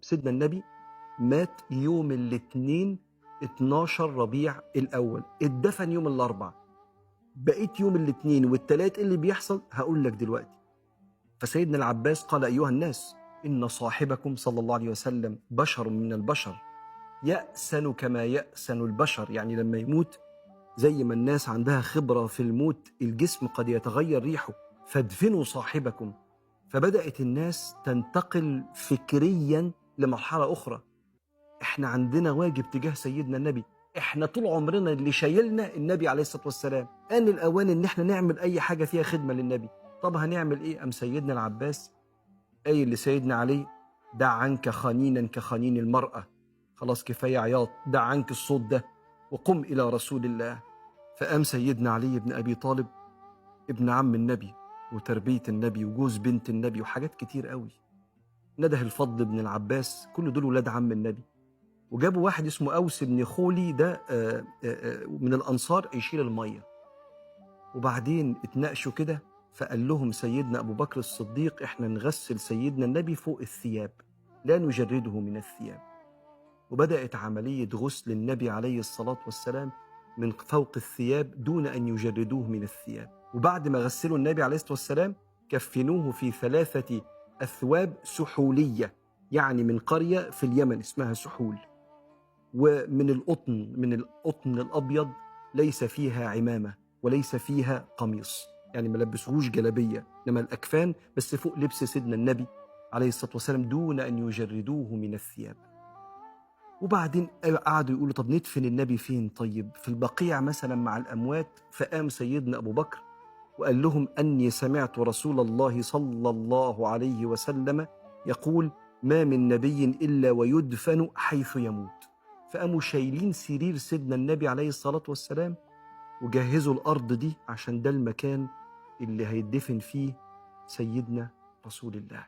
سيدنا النبي مات يوم الاثنين 12 ربيع الأول، اتدفن يوم الأربع. بقيت يوم الاثنين والثلاث اللي بيحصل هقول لك دلوقتي. فسيدنا العباس قال: أيها الناس، إن صاحبكم صلى الله عليه وسلم بشر من البشر، يأسن كما يأسن البشر. يعني لما يموت زي ما الناس عندها خبرة في الموت، الجسم قد يتغير ريحه، فادفنوا صاحبكم. فبدأت الناس تنتقل فكريا لمرحلة أخرى. احنا عندنا واجب تجاه سيدنا النبي، احنا طول عمرنا اللي شايلنا النبي عليه الصلاة والسلام، آن الأوان ان احنا نعمل أي حاجة فيها خدمة للنبي. طب هنعمل ايه؟ أم سيدنا العباس قايل لسيدنا علي: دع عنك خنينا كخنين المرأة، خلاص كفاية عياط، دع عنك الصوت ده وقم إلى رسول الله. فقام سيدنا علي بن أبي طالب، ابن عم النبي وتربية النبي وجوز بنت النبي وحاجات كتير قوي، نده الفضل بن العباس، كل دول ولاد عم النبي. وجابوا واحد اسمه أوس بن خولي، ده من الأنصار، يشيل المية. وبعدين اتناقشوا كده، فقال لهم سيدنا أبو بكر الصديق: احنا نغسل سيدنا النبي فوق الثياب، لا نجرده من الثياب. وبدأت عملية غسل النبي عليه الصلاة والسلام من فوق الثياب دون أن يجردوه من الثياب. وبعد ما غسلوا النبي عليه الصلاة والسلام كفنوه في 3 أثواب سحولية، يعني من قرية في اليمن اسمها سحول، ومن القطن الأبيض، ليس فيها عمامة وليس فيها قميص، يعني ما لبسوهوش جلبية، إنما الأكفان بس فوق لبس سيدنا النبي عليه الصلاة والسلام دون أن يجردوه من الثياب. وبعدين قعدوا يقولوا: طب ندفن النبي فين؟ طيب في البقيع مثلا مع الأموات. فقام سيدنا أبو بكر وقال لهم: أني سمعت رسول الله صلى الله عليه وسلم يقول: ما من نبي إلا ويدفن حيث يموت. فقاموا شايلين سرير سيدنا النبي عليه الصلاة والسلام وجهزوا الأرض دي عشان ده المكان اللي هيدفن فيه سيدنا رسول الله.